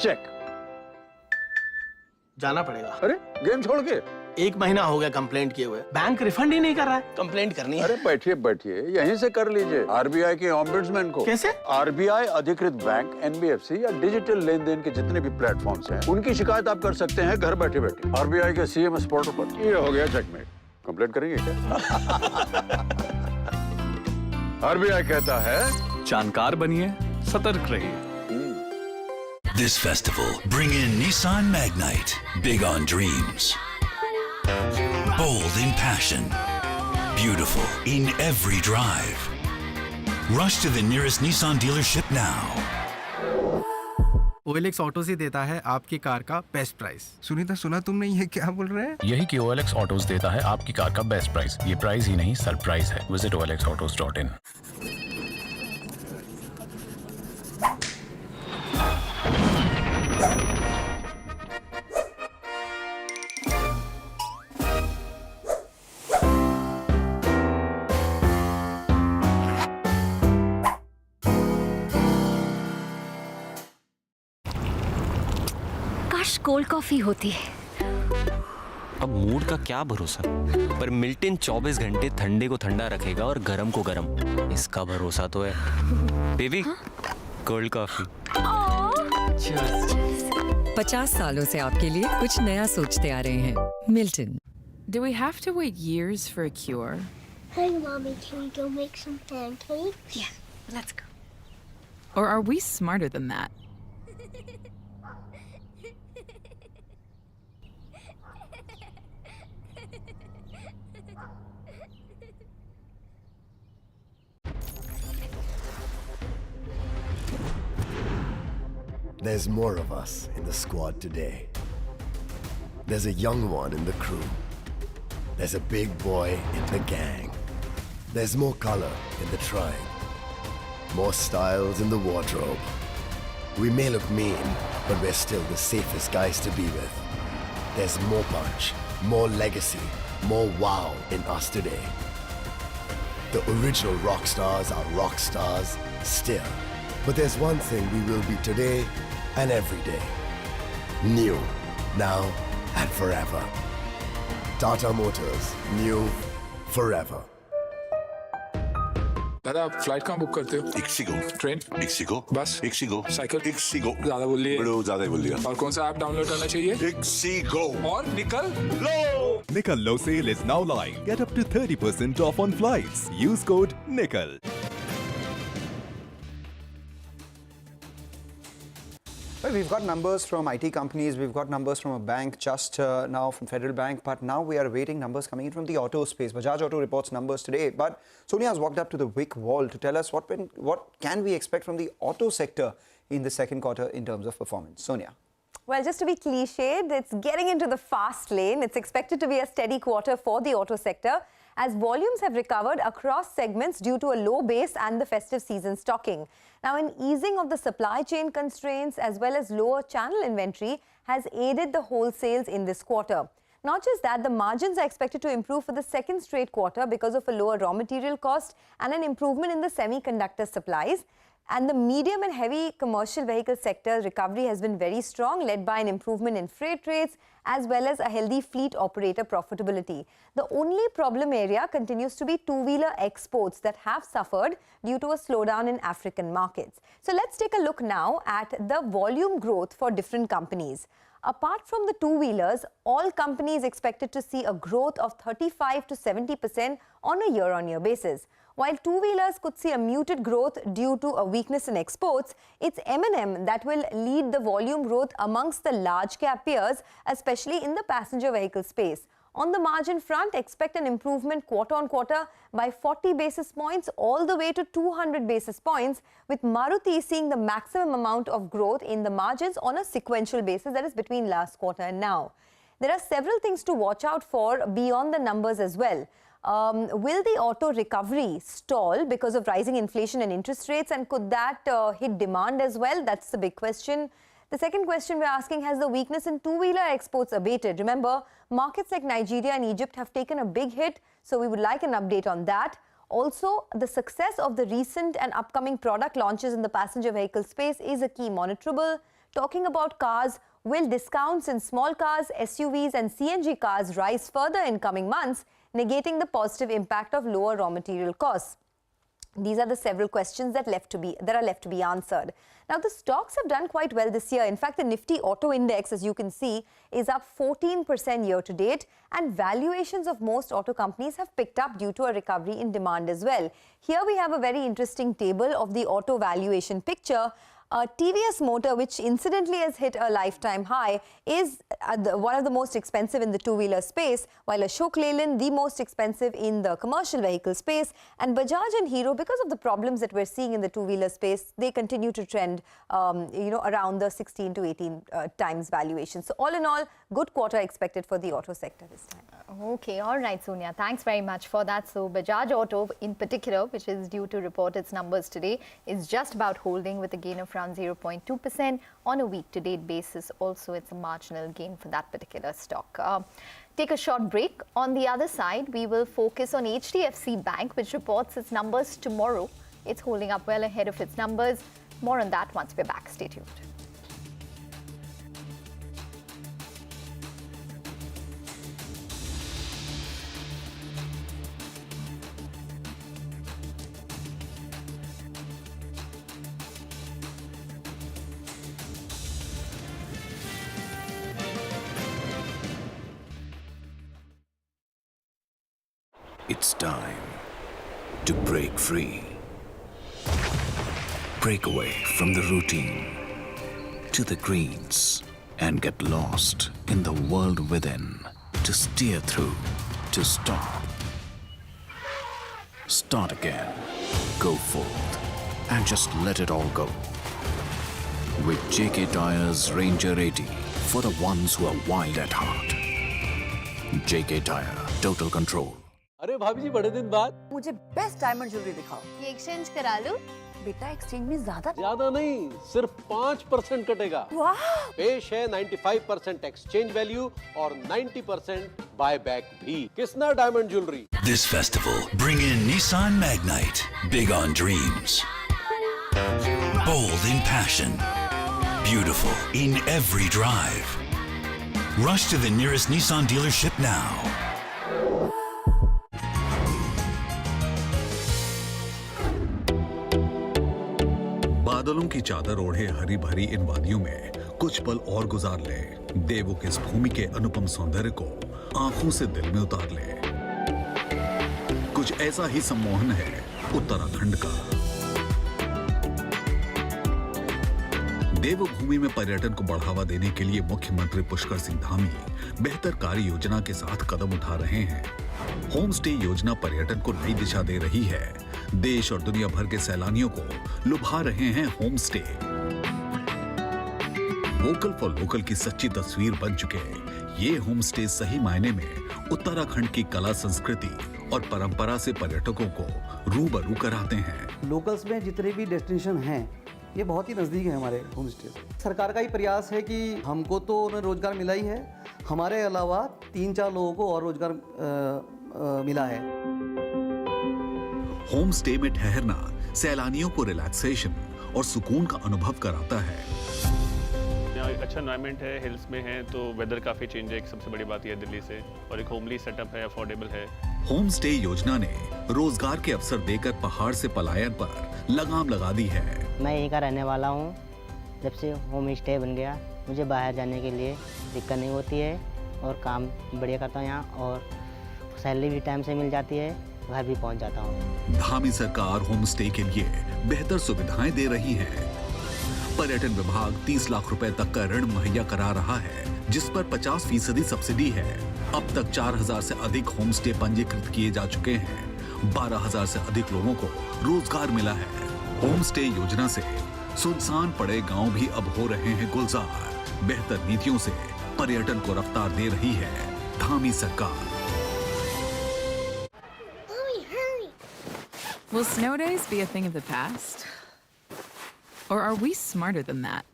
[SPEAKER 6] Check जाना पड़ेगा। अरे game छोड़ के 1 महीना हो गया complaint किए हुए, बैंक रिफंड ही नहीं कर रहा है। कंप्लेंट करनी है।
[SPEAKER 7] अरे बैठिए बैठिए, यहीं से कर लीजिए आरबीआई के ऑम्बुड्समैन को।
[SPEAKER 6] कैसे?
[SPEAKER 7] आरबीआई अधिकृत बैंक, एनबीएफसी या डिजिटल लेन देन के जितने भी प्लेटफॉर्म्स हैं, उनकी शिकायत आप कर सकते हैं घर बैठे बैठे आरबीआई के सीएमएस पोर्टल पर। ये हो गया चेकमेट। कंप्लेंट करेंगे क्या? आरबीआई कहता है
[SPEAKER 8] जानकार बनिए, सतर्क रहिए।
[SPEAKER 9] This festival, bring in Nissan Magnite. Big on dreams. Bold in passion. Beautiful in every drive. Rush to the nearest Nissan dealership now.
[SPEAKER 10] OLX autos ही देता है आपकी कार का बेस्ट प्राइस। सुनीता, सुना तुमने ये क्या बोल रहे हैं?
[SPEAKER 11] यही कि OLX ऑटोज देता है आपकी कार का बेस्ट प्राइस। ये प्राइस ही नहीं, सरप्राइज है। Visit olxautos.in।
[SPEAKER 27] कोल्ड कॉफी होती है।
[SPEAKER 28] अब मूड का क्या भरोसा, पर मिल्टन 24 घंटे ठंडे को ठंडा रखेगा और गरम को गरम, इसका भरोसा तो है। Baby, cold coffee.
[SPEAKER 29] 50 सालों से आपके लिए कुछ नया सोचते आ रहे हैं। Milton.
[SPEAKER 22] Do we have to wait years for a cure?
[SPEAKER 27] Hey, Mommy, can we go make some pancakes? Yeah, let's go.
[SPEAKER 22] Or are we smarter than that?
[SPEAKER 30] There's more of us in the squad today. There's a young one in the crew. There's a big boy in the gang. There's more color in the tribe. More styles in the wardrobe. We may look mean, but we're still the safest guys to be with. There's more punch, more legacy, more wow in us today. The original rock stars are rock stars still. But there's one thing we will be today and every day. New, now and forever. Tata Motors, new forever.
[SPEAKER 31] दादा, आप flight कहाँ book करते हो?
[SPEAKER 26] Ixigo.
[SPEAKER 31] Train?
[SPEAKER 26] Ixigo.
[SPEAKER 31] बस?
[SPEAKER 26] Ixigo.
[SPEAKER 31] Cycle?
[SPEAKER 26] Ixigo.
[SPEAKER 31] ज्यादा बोल लिए।
[SPEAKER 26] बड़ो ज्यादा बोल लिया।
[SPEAKER 31] और कौन सा ऐप डाउनलोड करना चाहिए?
[SPEAKER 26] इक्सिगो।
[SPEAKER 31] और निकल लो।
[SPEAKER 32] Nickel Low Sale is now live. Get up to 30% off on flights. Use code NICKEL.
[SPEAKER 1] Well, we've got numbers from IT companies, we've got numbers from a bank just now from Federal Bank, but now we are awaiting numbers coming in from the auto space. Bajaj Auto reports numbers today, but Sonia has walked up to the wick wall to tell us what can we expect from the auto sector in the second quarter in terms of performance. Sonia.
[SPEAKER 2] Well, just to be cliched, it's getting into the fast lane. It's expected to be a steady quarter for the auto sector as volumes have recovered across segments due to a low base and the festive season stocking. Now, an easing of the supply chain constraints as well as lower channel inventory has aided the wholesales in this quarter. Not just that, the margins are expected to improve for the second straight quarter because of a lower raw material cost and an improvement in the semiconductor supplies. And the medium and heavy commercial vehicle sector recovery has been very strong, led by an improvement in freight rates as well as a healthy fleet operator profitability. The only problem area continues to be two-wheeler exports that have suffered due to a slowdown in African markets. So let's take a look now at the volume growth for different companies. Apart from the two-wheelers, all companies expected to see a growth of 35 to 70% on a year-on-year basis. While two-wheelers could see a muted growth due to a weakness in exports, it's M&M that will lead the volume growth amongst the large cap peers, especially in the passenger vehicle space. On the margin front, expect an improvement quarter-on-quarter by 40 basis points all the way to 200 basis points, with Maruti seeing the maximum amount of growth in the margins on a sequential basis, that is between last quarter and now. There are several things to watch out for beyond the numbers as well. Will the auto recovery stall because of rising inflation and interest rates, and could that hit demand as well? That's the big question. The second question we're asking, has the weakness in two-wheeler exports abated? Remember, markets like Nigeria and Egypt have taken a big hit, so we would like an update on that. Also, the success of the recent and upcoming product launches in the passenger vehicle space is a key monitorable. Talking about cars, Will discounts in small cars, SUVs and CNG cars rise further in coming months, negating the positive impact of lower raw material costs? These are the several questions that are left to be answered. Now, the stocks have done quite well this year. In fact, the Nifty Auto Index, as you can see, is up 14% year to date, and valuations of most auto companies have picked up due to a recovery in demand as well. Here we have a very interesting table of the auto valuation picture. TVS Motor, which incidentally has hit a lifetime high, is one of the most expensive in the two-wheeler space, while Ashok Leyland, the most expensive in the commercial vehicle space, and Bajaj and Hero, because of the problems that we're seeing in the two-wheeler space, they continue to trend, around the 16 to 18 times valuation. So all in all, good quarter expected for the auto sector this time.
[SPEAKER 3] Okay, all right, Sonia. Thanks very much for that. So Bajaj Auto in particular, which is due to report its numbers today, is just about holding with a gain of around 0.2% on a week-to-date basis. Also, it's a marginal gain for that particular stock. Take a short break. On the other side, we will focus on Hdfc Bank, which reports its numbers tomorrow. It's holding up well ahead of its numbers. More on that once we're back. Stay tuned.
[SPEAKER 12] It's time to break free. Break away from the routine to the greens and get lost in the world within. To steer through, to stop. Start again. Go forth and just let it all go. With JK Tyre's Ranger 80 for the ones who are wild at heart. JK Tyre, total control.
[SPEAKER 13] अरे भाभी जी बड़े दिन बाद
[SPEAKER 14] मुझे best diamond jewellery दिखाओ।
[SPEAKER 3] ये exchange करा लूं?
[SPEAKER 14] बेटा एक्सचेंज में ज्यादा
[SPEAKER 13] नहीं, सिर्फ 5% कटेगा।
[SPEAKER 14] वाह!
[SPEAKER 13] पेश है 95% एक्सचेंज वैल्यू और 90% बाय बैक भी। Kisna diamond jewellery?
[SPEAKER 9] This festival, bring in Nissan Magnite. Big on dreams. Bold in passion. Beautiful in every drive. Rush to the nearest Nissan dealership now.
[SPEAKER 15] बादलों की चादर ओढ़े हरी भरी इन वादियों में कुछ पल और गुजार ले। देवों के इस भूमि के अनुपम सौंदर्य को आंखों से दिल में उतार ले। कुछ ऐसा ही सम्मोहन है उत्तराखंड का। देवभूमि में पर्यटन को बढ़ावा देने के लिए मुख्यमंत्री पुष्कर सिंह धामी बेहतर कार्य योजना के साथ कदम उठा रहे हैं। होम स्टे योजना पर्यटन को नई दिशा दे रही है। देश और दुनिया भर के सैलानियों को लुभा रहे हैं home stay. Vocal for local की सच्ची तस्वीर बन चुके ये होम स्टे सही मायने में उत्तराखंड की कला, संस्कृति और परंपरा से पर्यटकों को रूबरू कराते हैं।
[SPEAKER 16] लोकल्स में जितने भी डेस्टिनेशन हैं, ये बहुत ही नज़दीक है हमारे होम स्टे। सरकार का ही प्रयास है कि हमको तो उन्हें रोजगार मिला ही है, हमारे अलावा 3-4 लोगों को और रोजगार मिला है।
[SPEAKER 15] होम स्टे में ठहरना सैलानियों को रिलैक्सेशन और सुकून का अनुभव कराता है।
[SPEAKER 8] यहाँ अच्छा एनवायरनमेंट है, हिल्स में है तो वेदर काफी चेंज है, एक सबसे बड़ी बात यह है दिल्ली से, और एक होमली सेटअप है, अफोर्डेबल है।
[SPEAKER 15] होम स्टे योजना ने रोजगार के अवसर देकर पहाड़ से पलायन पर लगाम लगा दी है।
[SPEAKER 17] मैं यहीं का रहने वाला हूँ। जब से होम स्टे बन गया मुझे बाहर जाने के लिए दिक्कत नहीं होती है और काम बढ़िया करता हूँ यहाँ, और सैलरी भी टाइम से मिल जाती है, घर भी पहुँच जाता हूँ।
[SPEAKER 15] धामी सरकार होम स्टे के लिए बेहतर सुविधाएं दे रही है। पर्यटन विभाग 30 लाख रुपए तक का ऋण मुहैया करा रहा है, जिस पर 50% सब्सिडी है। अब तक 4000 से अधिक होम स्टे पंजीकृत किए जा चुके हैं। 12000 से अधिक लोगों को रोजगार मिला है। होम स्टे योजना से सुनसान पड़े गांव भी अब हो रहे हैं गुलजार। बेहतर नीतियों से पर्यटन को रफ्तार दे रही है धामी सरकार।
[SPEAKER 22] Will snow days be a thing of the past? Or are we smarter than that?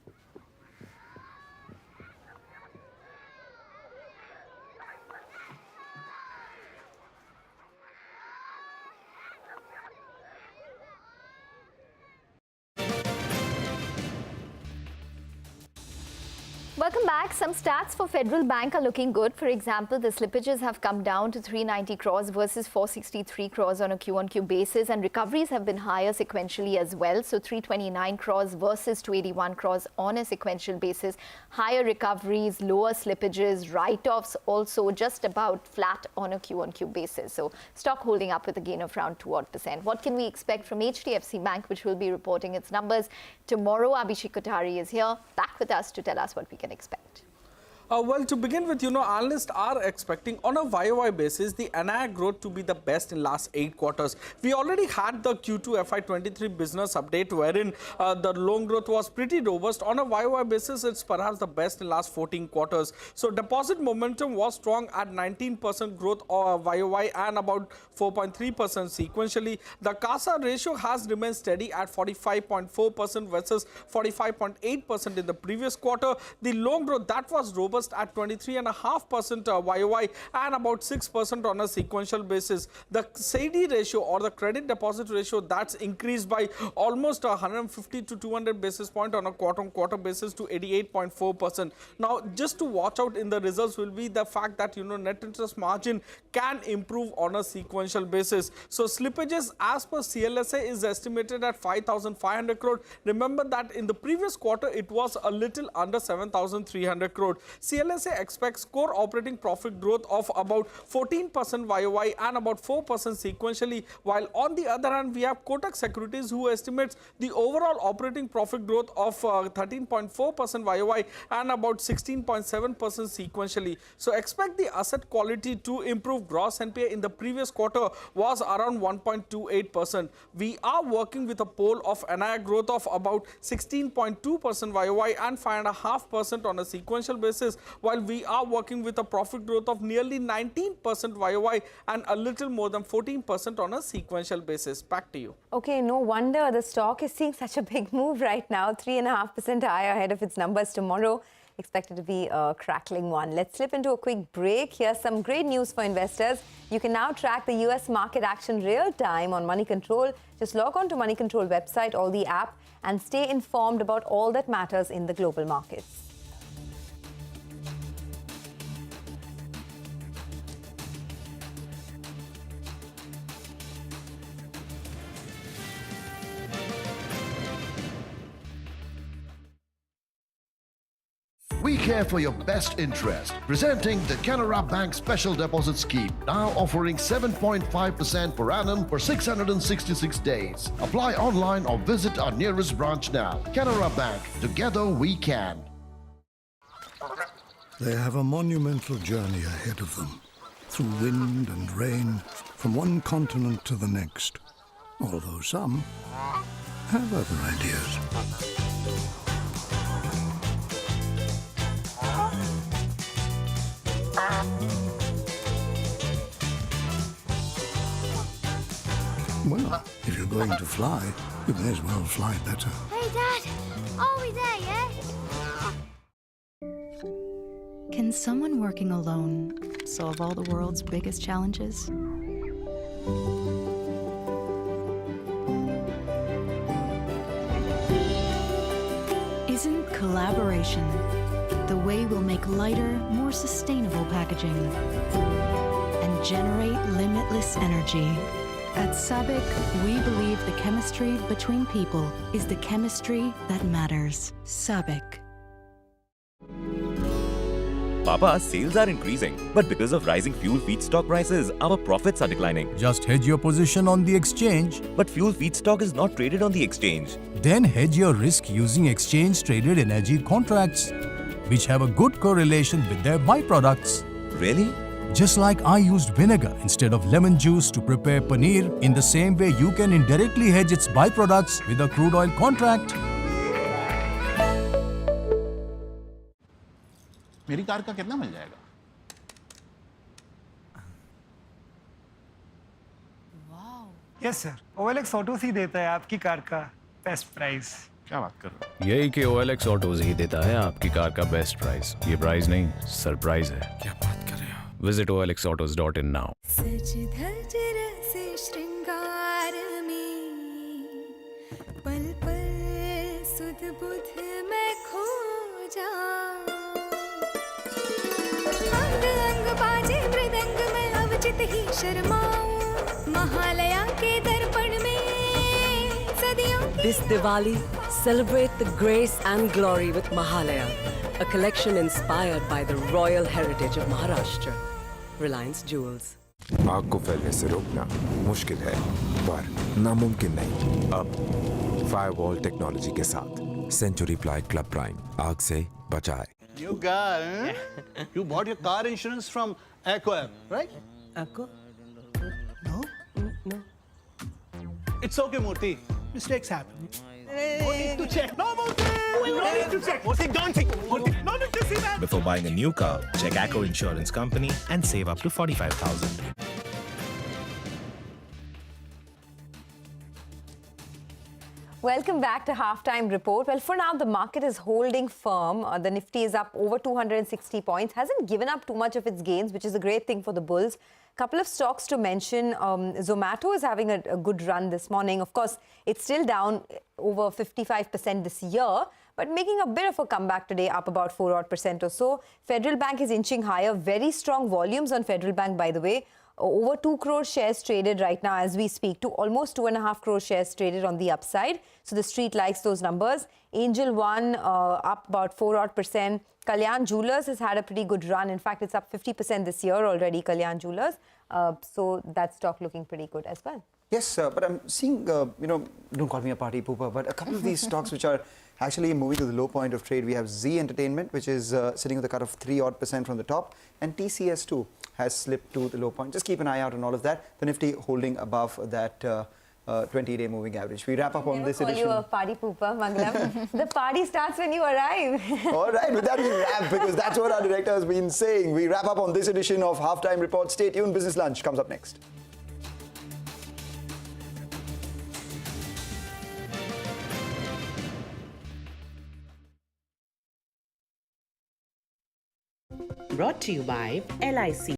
[SPEAKER 3] Welcome back. Some stats for Federal Bank are looking good. For example, the slippages have come down to 390 crores versus 463 crores on a Q-on-Q basis, and recoveries have been higher sequentially as well. So 329 crores versus 281 crores on a sequential basis. Higher recoveries, lower slippages, write-offs also just about flat on a Q-on-Q basis. So stock holding up with a gain of around 2%. What can we expect from Hdfc Bank, which will be reporting its numbers tomorrow? Abhishek Kothari is here, back with us to tell us what we can expect.
[SPEAKER 4] Well, to begin with, analysts are expecting on a YOY basis the NII growth to be the best in last 8 quarters. We already had the Q2 FY23 business update wherein the loan growth was pretty robust. On a YOY basis, it's perhaps the best in last 14 quarters. So deposit momentum was strong at 19% growth YOY and about 4.3% sequentially. The CASA ratio has remained steady at 45.4% versus 45.8% in the previous quarter. The loan growth that was robust at 23.5% YOY and about 6% on a sequential basis. The CD ratio or the credit deposit ratio that's increased by almost 150 to 200 basis point on a quarter-on-quarter basis to 88.4%. Now, just to watch out in the results will be the fact that net interest margin can improve on a sequential basis. So slippages as per CLSA is estimated at 5,500 crore. Remember that in the previous quarter it was a little under 7,300 crore. CLSA expects core operating profit growth of about 14% YOY and about 4% sequentially, while on the other hand we have Kotak Securities who estimates the overall operating profit growth of 13.4% YOY and about 16.7% sequentially. So expect the asset quality to improve. Gross NPA in the previous quarter was around 1.28%. We are working with a poll of NII growth of about 16.2% YOY and 5.5% on a sequential basis, while we are working with a profit growth of nearly 19% YOY and a little more than 14% on a sequential basis. Back to you.
[SPEAKER 2] Okay, no wonder the stock is seeing such a big move right now, 3.5% higher ahead of its numbers tomorrow. Expected to be a crackling one. Let's slip into a quick break. Here's some great news for investors. You can now track the US market action real time on Money Control. Just log on to Money Control website or the app and stay informed about all that matters in the global markets.
[SPEAKER 5] We care for your best interest. Presenting the Canara Bank Special Deposit Scheme. Now offering 7.5% per annum for 666 days. Apply online or visit our nearest branch now. Canara Bank. Together we can.
[SPEAKER 6] They have a monumental journey ahead of them. Through wind and rain, from one continent to the next. Although some have other ideas. Well, if you're going to fly, you may as well fly better.
[SPEAKER 27] Hey, Dad! Are we there yet?
[SPEAKER 7] Can someone working alone solve all the world's biggest challenges? Isn't collaboration the way we'll make lighter, more sustainable packaging and generate limitless energy? At SABIC, we believe the chemistry between people is the chemistry that matters. SABIC.
[SPEAKER 10] Papa, sales are increasing, but because of rising fuel feedstock prices, our profits are declining.
[SPEAKER 18] Just hedge your position on the exchange.
[SPEAKER 10] But fuel feedstock is not traded on the exchange.
[SPEAKER 18] Then hedge your risk using exchange-traded energy contracts, which have a good correlation with their byproducts.
[SPEAKER 10] Really?
[SPEAKER 18] Just like I used vinegar instead of lemon juice to prepare paneer, in the same way you can indirectly hedge its byproducts with a crude oil contract.
[SPEAKER 19] मेरी car का कितना मिल जाएगा?
[SPEAKER 20] Yes sir, OLX autos ही देता है आपकी car का best price.
[SPEAKER 19] क्या बात कर रहे हो?
[SPEAKER 11] यही कि OLX ऑटोज ही देता है आपकी कार का बेस्ट प्राइस। ये प्राइस नहीं, सरप्राइज है।
[SPEAKER 19] क्या बात कर रहे हो?
[SPEAKER 11] Visit olxautos.in now.
[SPEAKER 21] सज धज रस श्रृंगार में पल पल सुध बुध मैं खो जा ही शर्माऊं महालया के दर्पण में सदियों की
[SPEAKER 1] This Diwali, celebrate the grace and glory with Mahalaya, a collection inspired by the royal heritage of Maharashtra. Reliance Jewels.
[SPEAKER 12] आग को फैलने से रोकना मुश्किल है पर नामुमकिन नहीं। अब फायरवॉल टेक्नोलॉजी के साथ सेंचुरी प्लाई क्लब प्राइम आग से बचाए।
[SPEAKER 14] You guy, you bought your car insurance from Aqua, right?
[SPEAKER 1] Aqua?
[SPEAKER 14] No?
[SPEAKER 1] No.
[SPEAKER 14] It's okay, Murthy. Mistakes happen. No need to check. No, Murthy! No need to check. Murthy, don't think. Murthy, no need to see that.
[SPEAKER 23] Before buying a new car, check Acco Insurance Company and save up to 45,000.
[SPEAKER 2] Welcome back to Halftime Report. Well, for now, the market is holding firm. The Nifty is up over 260 points. Hasn't given up too much of its gains, which is a great thing for the bulls. Couple of stocks to mention. Zomato is having a good run this morning. Of course, it's still down over 55% this year, but making a bit of a comeback today, up about 4% or so. Federal Bank is inching higher. Very strong volumes on Federal Bank, by the way. Over 2 crore shares traded right now as we speak, to almost 2.5 crore shares traded on the upside. So the street likes those numbers. Angel One up about 4% Kalyan Jewellers has had a pretty good run. In fact, it's up 50% this year already, Kalyan Jewellers. So that stock looking pretty good as well.
[SPEAKER 24] Yes, but I'm seeing, don't call me a party pooper, but a couple of these stocks which are actually moving to the low point of trade. We have Z Entertainment, which is sitting with a cut of 3% from the top, and TCS2 has slipped to the low point. Just keep an eye out on all of that. The Nifty holding above that 20-day moving average. We wrap up on this edition.
[SPEAKER 2] Call you a party pooper, Mangalam. The party starts when you arrive.
[SPEAKER 24] All right, with that we wrap, because that's what our director has been saying. We wrap up on this edition of Halftime Report. Stay tuned. Business Lunch comes up next.
[SPEAKER 25] Brought to you by LIC.